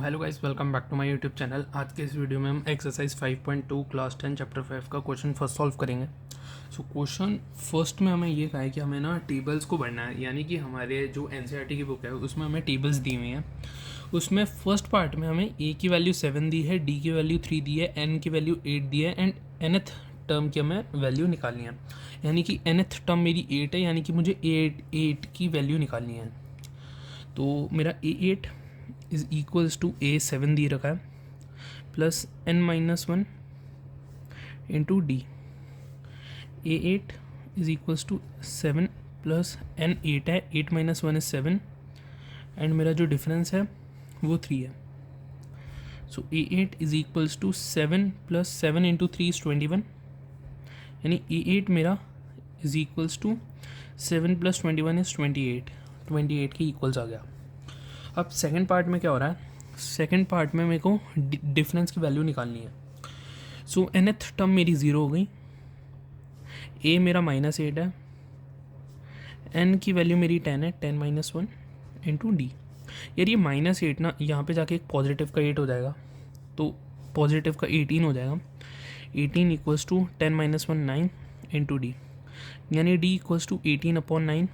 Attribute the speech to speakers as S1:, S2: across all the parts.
S1: So hello guys, welcome back to my YouTube channel. आज के इस वीडियो में हम एक्सरसाइज 5.2 क्लास 10 चैप्टर 5 का क्वेश्चन फर्स्ट सॉल्व करेंगे। सो क्वेश्चन फर्स्ट में हमें ये कहा है कि हमें ना टेबल्स को बढ़ना है, यानी कि हमारे जो एनसीईआरटी की बुक है उसमें हमें टेबल्स दी हुई हैं। उसमें फर्स्ट पार्ट में हमें ए की वैल्यू 7 दी है, डी की वैल्यू 3 दी है, एन की वैल्यू 8 दी है एंड nth टर्म की हमें वैल्यू निकालनी है। यानी कि nth टर्म मेरी 8 है, यानी कि मुझे 8 की वैल्यू निकालनी है। तो मेरा A8 is equals to A7 दे रखा है plus n-1 into D. A8 is equals to 7 plus n8 है, 8 - 1 इज 7 एंड मेरा जो डिफरेंस है वो 3 है। So A8 is equals to 7 plus 7 into 3 is 21, यानी A8 मेरा is equals to 7 plus 21 is 28 के इक्वल्स आ गया। अब सेकंड पार्ट में क्या हो रहा है, सेकंड पार्ट में मेरे को डिफरेंस की वैल्यू निकालनी है। सो nth टर्म मेरी 0 हो गई, a मेरा -8 है, n की वैल्यू मेरी 10 है, 10 - 1 इंटू डी। यार ये -8 ना यहाँ पे जाके एक पॉजिटिव का 8 हो जाएगा, तो पॉजिटिव का 18 हो जाएगा। 18 इक्वल्स टू 10 - 1 9 इंटू डी, यानी d इक्वल्स टू 18/9।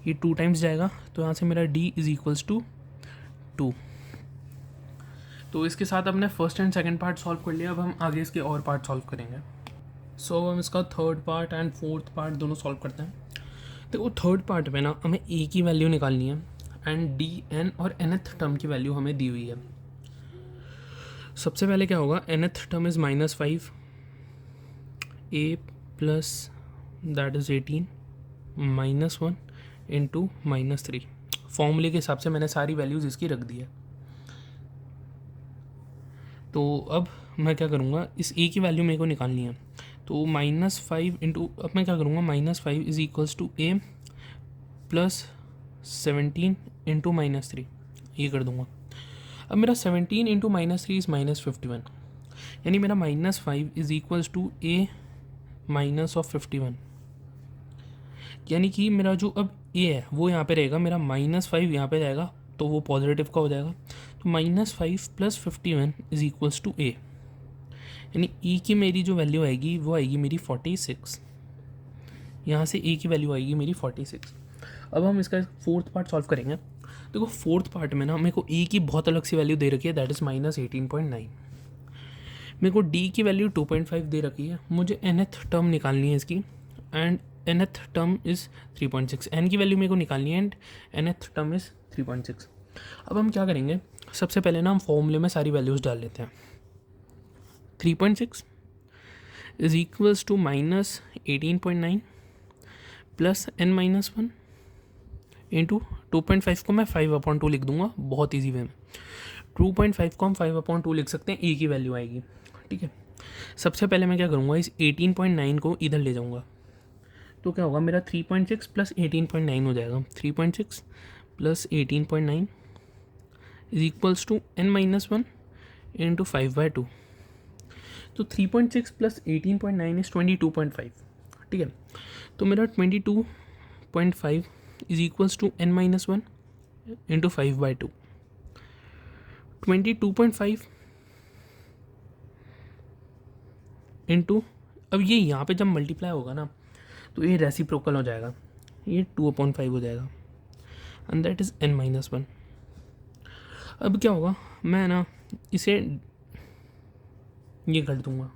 S1: ये 2 टाइम्स जाएगा, तो यहाँ से मेरा d इज इक्वल्स टू 2। तो इसके साथ हमने first and second part solve कर लिया। अब हम आगे इसके और पार्ट सॉल्व करेंगे। सो अब हम इसका third part and fourth part दोनों सॉल्व करते हैं। तो थर्ड पार्ट में ना हमें a की वैल्यू निकालनी है एंड d, n और nth टर्म की वैल्यू हमें दी हुई है। सबसे पहले क्या होगा, nth term is -5, a plus that is 18 -1 into -3। फॉर्मूले के हिसाब से मैंने सारी वैल्यूज़ इसकी रख दी है। तो अब मैं क्या करूँगा, इस a की वैल्यू मेरे को निकालनी है। तो -5 इंटू, अब मैं क्या करूँगा, -5 is equals to a plus 17 into -3, ये कर दूँगा। अब मेरा 17 इंटू -3 इज़ -51, यानी मेरा -5 is equals to a minus of 51, यानी कि मेरा जो अब a है वो यहाँ पे रहेगा, मेरा -5 यहाँ पे जाएगा तो वो पॉजिटिव का हो जाएगा। तो -5 plus 51 is equals to a, यानी e की मेरी जो वैल्यू आएगी वो आएगी मेरी 46। यहाँ से a की वैल्यू आएगी मेरी 46। अब हम इसका फोर्थ पार्ट सॉल्व करेंगे। देखो फोर्थ पार्ट में ना मेरे को a की बहुत अलग सी वैल्यू दे रखी है, दैट इज़ -18.9। मेरे को d की वैल्यू 2.5 दे रखी है, मुझे nth टर्म निकालनी है इसकी and nth term is 3.6। n की वैल्यू मेरे को निकालनी है एंड nth टर्म इज़ 3.6। अब हम क्या करेंगे, सबसे पहले ना हम फॉर्मूले में सारी वैल्यूज़ डाल लेते हैं। 3.6 is equals to -18.9 plus n-1 into 2.5 को मैं 5/2 लिख दूंगा, बहुत ईजी वे में। 2.5 को हम 5/2 लिख सकते हैं, a की वैल्यू आएगी। ठीक है, सबसे पहले मैं क्या करूँगा, इस 18.9 को इधर ले जाऊँगा, तो क्या होगा, मेरा 3.6 प्लस 18.9 हो जाएगा। 3.6 plus 18.9 is equals to n-1 into 5/2। तो 3.6 प्लस 18.9 इज 22.5। ठीक है, तो मेरा 22.5 is equals to n-1 into 5/2। 22.5 into, अब ये यहाँ पे जब मल्टीप्लाई होगा ना तो ये रेसिप्रोकल हो जाएगा, ये 2/5 हो जाएगा एंड दैट इज़ n-1। अब क्या होगा, मैं ना इसे ये कर दूँगा,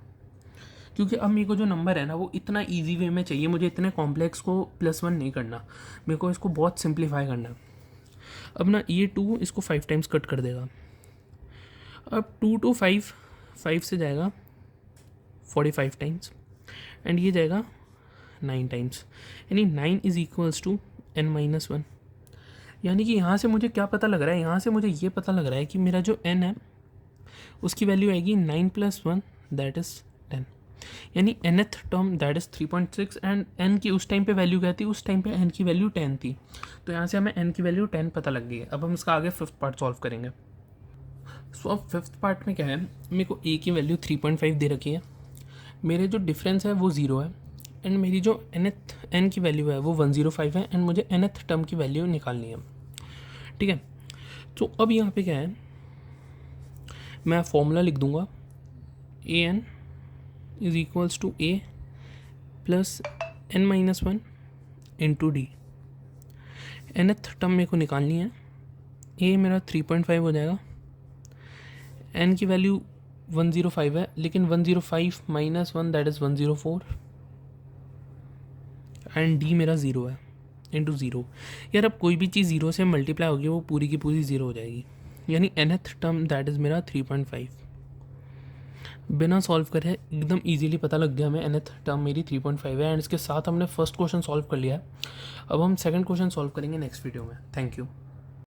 S1: क्योंकि अब मेरे को जो नंबर है ना वो इतना इजी वे में चाहिए, मुझे इतने कॉम्प्लेक्स को +1 नहीं करना, मेरे को इसको बहुत सिंप्लीफाई करना है। अब ना ये 2 इसको 5 टाइम्स कट कर देगा। अब 2 to 5, 5 से जाएगा 45 टाइम्स एंड ये जाएगा 9 टाइम्स, यानी 9 इज इक्वल्स टू n-1। यानी कि यहाँ से मुझे क्या पता लग रहा है, यहाँ से मुझे ये पता लग रहा है कि मेरा जो n है उसकी वैल्यू आएगी 9 + 1 दैट इज़ 10, यानी nth term that is 3.6 and n की उस टाइम पे वैल्यू क्या थी, उस टाइम पे n की वैल्यू 10 थी, तो यहाँ से हमें n की वैल्यू 10 पता लग गई है। अब हम इसका आगे फिफ्थ पार्ट सॉल्व करेंगे। सो अब फिफ्थ पार्ट में क्या है, मेरे को a की वैल्यू 3.5 दे रखी है, मेरे जो डिफरेंस है वो 0 है एंड मेरी जो n की वैल्यू है वो 105 है एंड मुझे nth टर्म की वैल्यू निकालनी है। ठीक है, तो अब यहाँ पे क्या है, मैं फॉर्मूला लिख दूंगा, A N is equals to A plus N minus one into D. nth term मेरे को निकालनी है, ए मेरा 3.5 हो जाएगा, एन की वैल्यू 105 है, लेकिन 105 minus one that is 104 and D मेरा 0 है इंटू 0। यार अब कोई भी चीज़ 0 से मल्टीप्लाई होगी वो पूरी की पूरी 0 हो जाएगी, यानी nth टर्म दैट इज़ मेरा 3.5। बिना सॉल्व करे एकदम इजीली पता लग गया हमें nth टर्म मेरी 3.5 है। एंड इसके साथ हमने फर्स्ट क्वेश्चन सॉल्व कर लिया है। अब हम सेकंड क्वेश्चन सॉल्व करेंगे नेक्स्ट वीडियो में। Thank you.